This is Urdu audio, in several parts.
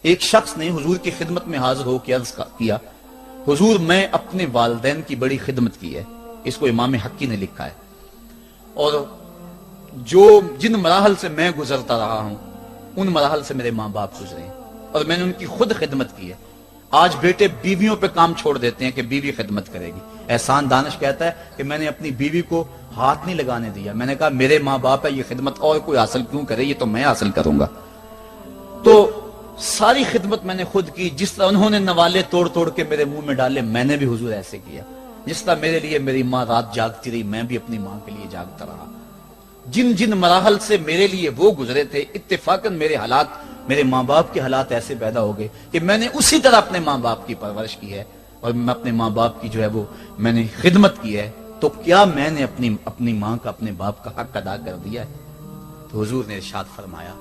ایک شخص نے حضور کی خدمت میں حاضر ہو کے عرض کیا، حضور میں اپنے والدین کی بڑی خدمت کی ہے. اس کو امام حقی نے لکھا ہے. اور جن مراحل سے میں گزرتا رہا ہوں ان مراحل سے میرے ماں باپ گزرے ہیں اور میں نے ان کی خود خدمت کی ہے. آج بیٹے بیویوں پہ کام چھوڑ دیتے ہیں کہ بیوی خدمت کرے گی. احسان دانش کہتا ہے کہ میں نے اپنی بیوی کو ہاتھ نہیں لگانے دیا. میں نے کہا میرے ماں باپ ہے، یہ خدمت اور کوئی حاصل کیوں کرے، یہ تو میں حاصل کروں گا. تو ساری خدمت میں نے خود کی. جس طرح انہوں نے نوالے توڑ توڑ کے میرے منہ میں ڈالے، میں نے بھی حضور ایسے کیا. جس طرح میرے لیے میری ماں رات جاگتی رہی، میں بھی اپنی ماں کے لیے جاگتا رہا. جن مراحل سے میرے لیے وہ گزرے تھے، اتفاقاً میرے حالات، میرے ماں باپ کے حالات ایسے پیدا ہو گئے کہ میں نے اسی طرح اپنے ماں باپ کی پرورش کی ہے اور میں اپنے ماں باپ کی جو ہے وہ میں نے خدمت کی ہے. تو کیا میں نے اپنی ماں کا، اپنے باپ کا حق ادا کر دیا ہے؟ تو حضور نے ارشاد فرمایا،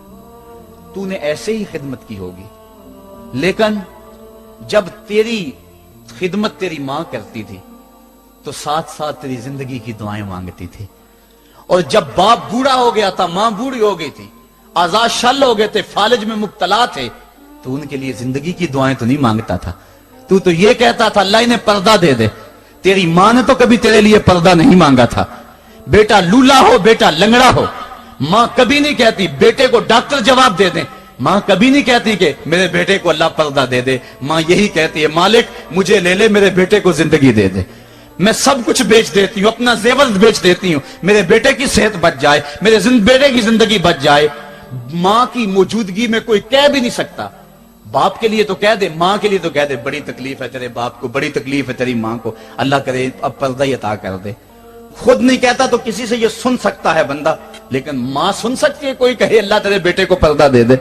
تو نے ایسے ہی خدمت کی ہوگی، لیکن جب تیری خدمت تیری ماں کرتی تھی تو ساتھ ساتھ تیری زندگی کی دعائیں مانگتی تھی. اور جب باپ بوڑھا ہو گیا تھا، ماں بوڑھی ہو گئی تھی، آزاد شل ہو گئے تھے، فالج میں مبتلا تھے، تو ان کے لیے زندگی کی دعائیں تو نہیں مانگتا تھا. تو یہ کہتا تھا اللہ انہیں پردہ دے دے. تیری ماں نے تو کبھی تیرے لیے پردہ نہیں مانگا تھا. بیٹا لولا ہو، بیٹا لنگڑا ہو، ماں کبھی نہیں کہتی بیٹے کو ڈاکٹر جواب دے دیں. ماں کبھی نہیں کہتی کہ میرے بیٹے کو اللہ پردہ دے دے. ماں یہی کہتی ہے مالک مجھے لے لے، میرے بیٹے کو زندگی دے دے. میں سب کچھ بیچ دیتی ہوں، اپنا زیور بیچ دیتی ہوں، میرے بیٹے کی صحت بچ جائے، میرے بیٹے کی زندگی بچ جائے. ماں کی موجودگی میں کوئی کہہ بھی نہیں سکتا. باپ کے لیے تو کہہ دے، ماں کے لیے تو کہہ دے بڑی تکلیف ہے تیرے باپ کو، بڑی تکلیف ہے تیری ماں کو، اللہ کرے اب پردہ ہی عطا کر دے. خود نہیں کہتا تو کسی سے یہ سن سکتا ہے بندہ، لیکن ماں سن سکتی ہے کوئی کہے اللہ تیرے بیٹے کو پردہ دے دے.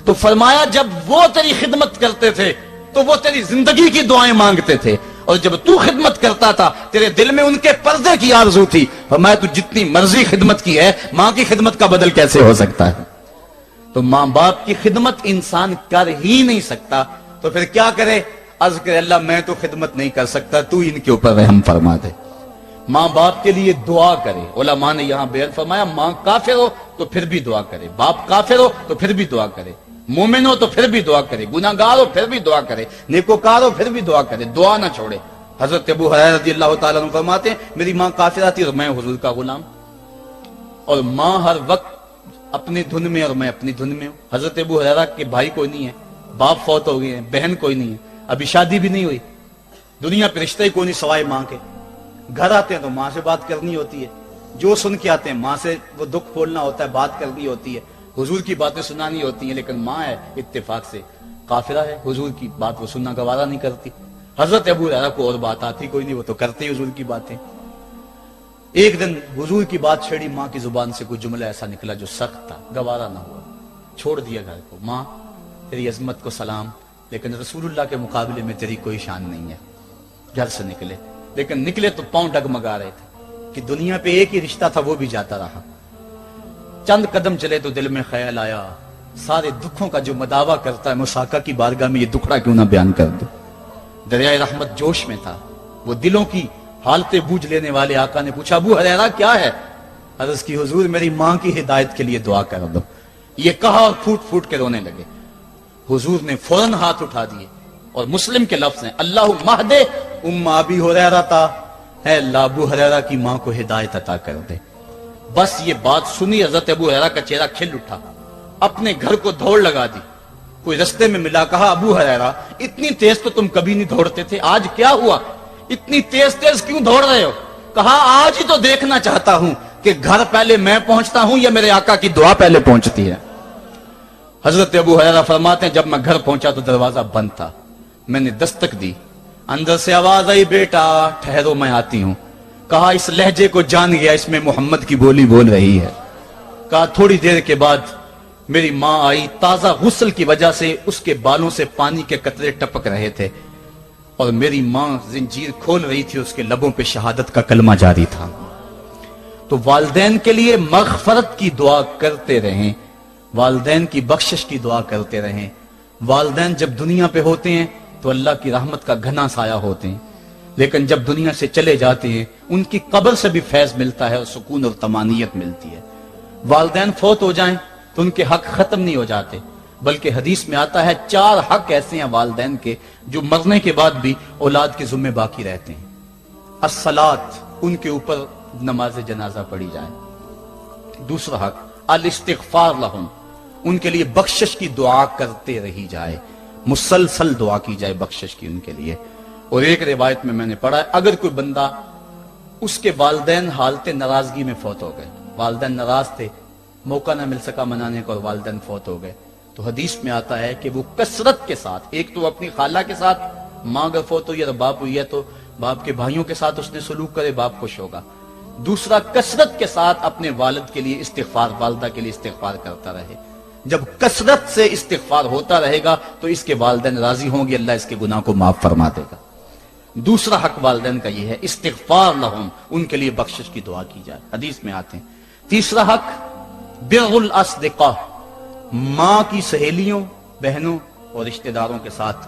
تو فرمایا جب وہ تیری خدمت کرتے تھے تو وہ تیری زندگی کی دعائیں مانگتے تھے، اور جب تو خدمت کرتا تھا تیرے دل میں ان کے پردے کی آرزو تھی. فرمایا تو جتنی مرضی خدمت کی ہے، ماں کی خدمت کا بدل کیسے ہو سکتا ہے؟ تو ماں باپ کی خدمت انسان کر ہی نہیں سکتا تو پھر کیا کرے؟ عرض کرے اللہ میں تو خدمت نہیں کر سکتا، تو ان کے اوپر رحم فرما دے. ماں باپ کے لیے دعا کرے. علماء نے یہاں بیان فرمایا ماں کافر ہو تو پھر بھی دعا کرے، باپ کافر ہو تو پھر بھی دعا کرے، مومن ہو تو پھر بھی دعا کرے، گناہگار ہو پھر بھی دعا کرے، نیکوکار ہو پھر بھی دعا کرے، دعا نہ چھوڑے. حضرت ابو ہریرہ رضی اللہ تعالیٰ عنہ فرماتے ہیں میری ماں کافرہ تھی اور میں حضور کا غلام، اور ماں ہر وقت اپنی دھن میں اور میں اپنی دھن میں ہوں. حضرت ابو ہریرہ کے بھائی کوئی نہیں ہے، باپ فوت ہو گئے ہیں، بہن کوئی نہیں ہے، ابھی شادی بھی نہیں ہوئی، دنیا پہ رشتہ ہی کوئی نہیں سوائے ماں کے. گھر آتے ہیں تو ماں سے بات کرنی ہوتی ہے، جو سن کے آتے ہیں ماں سے وہ دکھ کھولنا ہوتا ہے، بات کرنی ہوتی ہے، حضور کی باتیں سنانی ہوتی ہیں. لیکن ماں ہے اتفاق سے کافرہ ہے، حضور کی بات وہ سننا گوارا نہیں کرتی. حضرت ابو ہریرہ کو اور بات آتی کوئی نہیں، وہ تو کرتے حضور کی باتیں. ایک دن حضور کی بات چھیڑی، ماں کی زبان سے کوئی جملہ ایسا نکلا جو سخت تھا، گوارا نہ ہوا، چھوڑ دیا گھر کو. ماں تیری عظمت کو سلام، لیکن رسول اللہ کے مقابلے میں تیری کوئی شان نہیں ہے. گھر سے نکلے، لیکن نکلے تو پاؤں ڈگمگا رہے تھے کہ دنیا پہ ایک ہی رشتہ تھا وہ بھی جاتا رہا. چند قدم چلے تو دل میں خیال آیا سارے دکھوں کا جو مداوع کرتا ہے مصطفیٰ کی بارگاہ میں یہ دکھڑا کیوں نہ بیان کر دو. دریائے رحمت جوش میں تھا، وہ دلوں کی حالتیں بوجھ لینے والے آقا نے پوچھا ابو ہریرہ کیا ہے؟ عرض کی حضور میری ماں کی ہدایت کے لیے دعا کر دو. یہ کہا اور پھوٹ پھوٹ کے رونے لگے. حضور نے فوراً ہاتھ اٹھا دیے اور مسلم کے لفظ ہیں اللہم اہد ام ابی ہریرہ، اے اللہ ابو ہریرہ کی ماں کو ہدایت عطا کر دے. بس یہ بات سنی حضرت ابو ہریرہ کا چہرہ کھل اٹھا، اپنے گھر کو دوڑ لگا دی. کوئی رستے میں ملا، کہا ابو ہریرہ اتنی تیز تو تم کبھی نہیں دوڑتے تھے، آج کیا ہوا؟ اتنی تیز تیز کیوں دوڑ رہے ہو؟ کہا آج ہی تو دیکھنا چاہتا ہوں کہ گھر پہلے میں پہنچتا ہوں یا میرے آقا کی دعا پہلے پہنچتی ہے. حضرت ابو ہریرہ فرماتے ہیں جب میں گھر پہنچا تو دروازہ بند تھا. میں نے دستک دی، اندر سے آواز آئی بیٹا ٹھہرو میں آتی ہوں. کہا اس لہجے کو جان گیا، اس میں محمد کی بولی بول رہی ہے. کہا تھوڑی دیر کے بعد میری ماں آئی، تازہ غسل کی وجہ سے اس کے بالوں سے پانی کے قطرے ٹپک رہے تھے، اور میری ماں زنجیر کھول رہی تھی، اس کے لبوں پہ شہادت کا کلمہ جاری تھا. تو والدین کے لیے مغفرت کی دعا کرتے رہیں، والدین کی بخشش کی دعا کرتے رہیں. والدین جب دنیا پہ ہوتے ہیں تو اللہ کی رحمت کا گھنا سایہ ہوتے ہیں، لیکن جب دنیا سے چلے جاتے ہیں ان کی قبر سے بھی فیض ملتا ہے اور سکون اور طمانینت ملتی ہے. والدین فوت ہو جائیں تو ان کے حق ختم نہیں ہو جاتے. بلکہ حدیث میں آتا ہے 4 حق ایسے ہیں والدین کے جو مرنے کے بعد بھی اولاد کے ذمہ باقی رہتے ہیں۔ الصلاۃ، ان کے اوپر نماز جنازہ پڑھی جائے۔ دوسرا حق الاستغفار لہم، ان کے لیے بخشش کی دعا کرتے رہی جائے، مسلسل دعا کی جائے بخشش کی ان کے لیے۔ اور ایک روایت میں نے پڑھا ہے اگر کوئی بندہ اس کے والدین حالت ناراضگی میں فوت ہو گئے، والدین ناراض تھے، موقع نہ مل سکا منانے کا اور والدین فوت ہو گئے، تو حدیث میں آتا ہے کہ وہ کثرت کے ساتھ، ایک تو اپنی خالہ کے ساتھ، ماں اگر فوت ہوئی ہے تو باپ ہوئی ہے تو باپ کے بھائیوں کے ساتھ اس نے سلوک کرے، باپ خوش ہوگا۔ دوسرا کثرت کے ساتھ اپنے والد کے لیے استغفار، والدہ کے لیے استغفار کرتا رہے۔ جب کثرت سے استغفار ہوتا رہے گا تو اس کے والدین راضی ہوں گے، اللہ اس کے گناہ کو معاف فرما دے گا۔ دوسرا حق والدین کا یہ ہے استغفار لہم، ان کے لیے بخشش کی دعا کی جائے، حدیث میں آتے ہیں۔ تیسرا حق بر الاصدقاء، ماں کی سہیلیوں، بہنوں اور رشتہ داروں کے ساتھ،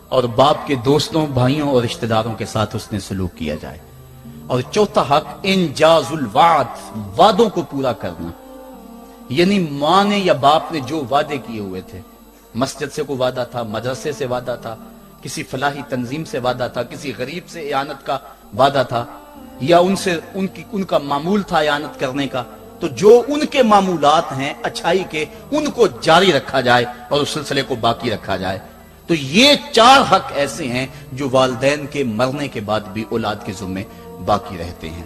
اور باپ کے دوستوں، بھائیوں اور رشتہ داروں کے ساتھ اس نے سلوک کیا جائے۔ اور چوتھا حق انجاز الوعد، وعدوں کو پورا کرنا، یعنی ماں نے یا باپ نے جو وعدے کیے ہوئے تھے، مسجد سے کوئی وعدہ تھا، مدرسے سے وعدہ تھا، کسی فلاحی تنظیم سے وعدہ تھا، کسی غریب سے اعانت کا وعدہ تھا، یا ان کا معمول تھا اعانت کرنے کا، تو جو ان کے معمولات ہیں اچھائی کے، ان کو جاری رکھا جائے اور اس سلسلے کو باقی رکھا جائے۔ تو یہ 4 حق ایسے ہیں جو والدین کے مرنے کے بعد بھی اولاد کے ذمہ باقی رہتے ہیں۔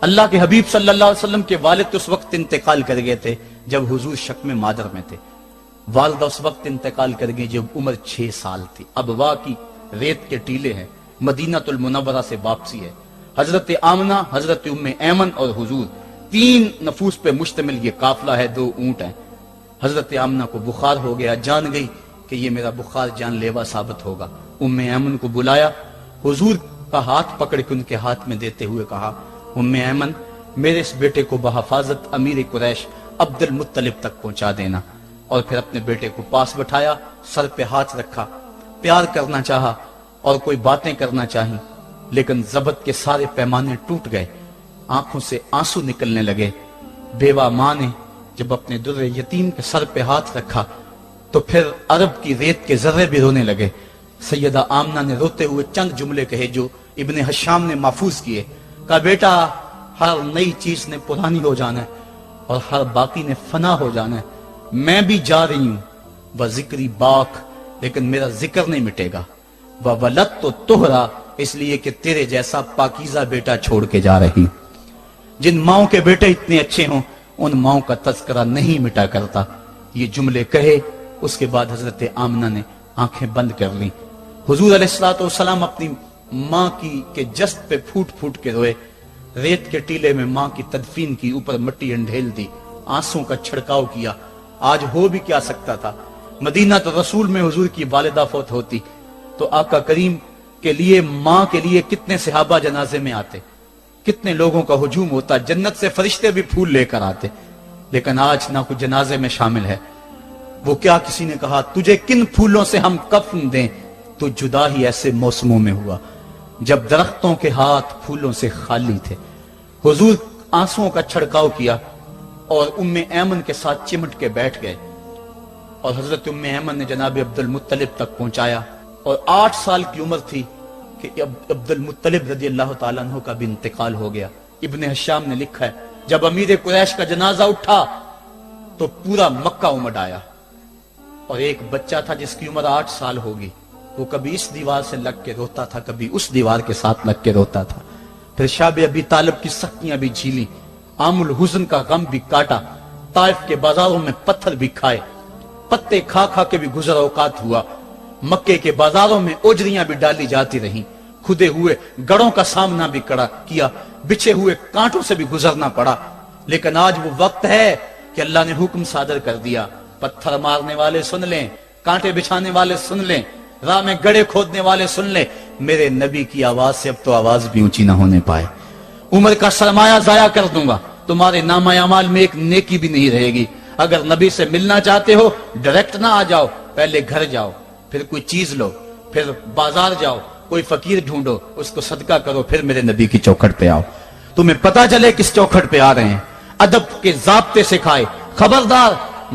اللہ کے حبیب صلی اللہ علیہ وسلم کے والد اس وقت انتقال کر گئے تھے جب حضور شکم مادر میں تھے، والدہ اس وقت انتقال کر گئی جب عمر 6 سال تھی۔ ابوا کی ریت کے ٹیلے ہیں، مدینہ المنورہ سے واپسی ہے، حضرت آمنہ، حضرت ام ایمن اور حضور، 3 نفوس پہ مشتمل یہ قافلہ ہے، 2 اونٹ ہیں۔ حضرت آمنہ کو بخار ہو گیا، جان گئی کہ یہ میرا بخار جان لیوا ثابت ہوگا، ام ایمن کو بلایا، حضور کا ہاتھ پکڑ کے ان کے ہاتھ میں دیتے ہوئے کہا ام ایمن میرے اس بیٹے کو بحفاظت امیر قریش عبد المطلب تک پہنچا دینا۔ اور پھر اپنے بیٹے کو پاس بٹھایا، سر پہ ہاتھ رکھا، پیار کرنا چاہا اور کوئی باتیں کرنا چاہیں، لیکن ضبط کے سارے پیمانے ٹوٹ گئے، آنکھوں سے آنسو نکلنے لگے۔ بیوہ ماں نے جب اپنے در یتیم کے سر پہ ہاتھ رکھا تو پھر عرب کی ریت کے ذرے بھی رونے لگے۔ سیدہ آمنہ نے روتے ہوئے چند جملے کہے جو ابن حشام نے محفوظ کیے، کہا بیٹا ہر نئی چیز نے پرانی ہو جانا ہے اور ہر باقی نے فنا ہو جانا ہے، میں بھی جا رہی ہوں، وہ ذکری باک، لیکن میرا ذکر نہیں مٹے گا، وہ ولد تو تہرا، اس لیے کہ تیرے جیسا پاکیزہ بیٹا چھوڑ کے جا رہی ہوں۔ جن ماؤں کے بیٹے اتنے اچھے ہوں ان ماؤں کا تذکرہ نہیں مٹا کرتا۔ یہ جملے کہے اس کے بعد حضرت آمنہ نے آنکھیں بند کر لیں۔ حضور علیہ الصلوۃ والسلام اپنی ماں کے جسد پہ پھوٹ پھوٹ کے روئے، ریت کے ٹیلے میں ماں کی تدفین کی، اوپر مٹی انڈھیل دی، آنسوں کا چھڑکاؤ کیا۔ آج ہو بھی کیا سکتا تھا، مدینہ تو رسول میں حضور کی والدہ فوت ہوتی تو آقا کریم کے لیے، ماں کے لیے کتنے صحابہ جنازے میں آتے، کتنے لوگوں کا ہجوم ہوتا، جنت سے فرشتے بھی پھول لے کر آتے، لیکن آج نہ کوئی جنازے میں شامل ہے۔ وہ کیا کسی نے کہا تجھے کن پھولوں سے ہم کفن دیں، تو جدا ہی ایسے موسموں میں ہوا جب درختوں کے ہاتھ پھولوں سے خالی تھے۔ حضور آنسوؤں کا چھڑکاؤ کیا اور ام ایمن کے ساتھ چمٹ کے بیٹھ گئے، اور حضرت ام ایمن نے جناب عبد المطلب تک پہنچایا، اور 8 سال کی عمر تھی کہ عبد المطلب رضی اللہ تعالیٰ عنہ کا بھی انتقال ہو گیا۔ ابن حشام نے لکھا ہے جب امیر قریش کا جنازہ اٹھا تو پورا مکہ امڈ آیا، اور ایک بچہ تھا جس کی عمر 8 سال ہوگی، وہ کبھی اس دیوار سے لگ کے روتا تھا، کبھی اس دیوار کے ساتھ لگ کے روتا تھا۔ پھر شاب ابی طالب کی سختیاں بھی جھیلی، عام الحزن کا غم بھی کاٹا، طائف کے بازاروں میں پتھر بھی کھائے، پتے کھا کھا کے بھی گزر اوقات ہوا، مکے کے بازاروں میں اوجریاں بھی ڈالی جاتی رہیں، کھدے ہوئے گڑوں کا سامنا بھی کیا، بچھے ہوئے کانٹوں سے بھی گزرنا پڑا۔ لیکن آج وہ وقت ہے کہ اللہ نے حکم صادر کر دیا، پتھر مارنے والے سن لیں، کانٹے بچھانے والے سن لیں، راہ میں گڑے کھودنے والے سن لیں، میرے نبی کی آواز سے اب تو آواز بھی اونچی نہ ہونے پائے۔ عمر کا سرمایہ ضائع کر دوں گا، تمہارے نامہ اعمال میں ایک نیکی بھی نہیں رہے گی۔ اگر نبی سے ملنا چاہتے ہو ڈائریکٹ نہ آ جاؤ، پہلے گھر جاؤ، پھر کوئی چیز لو، پھر بازار جاؤ، کوئی فقیر ڈھونڈو، اس کو صدقہ کرو، پھر میرے نبی کی چوکھٹ پہ آؤ، تمہیں پتا چلے کس چوکھٹ پہ آ رہے ہیں۔ ادب کے ضابطے سکھائے، خبردار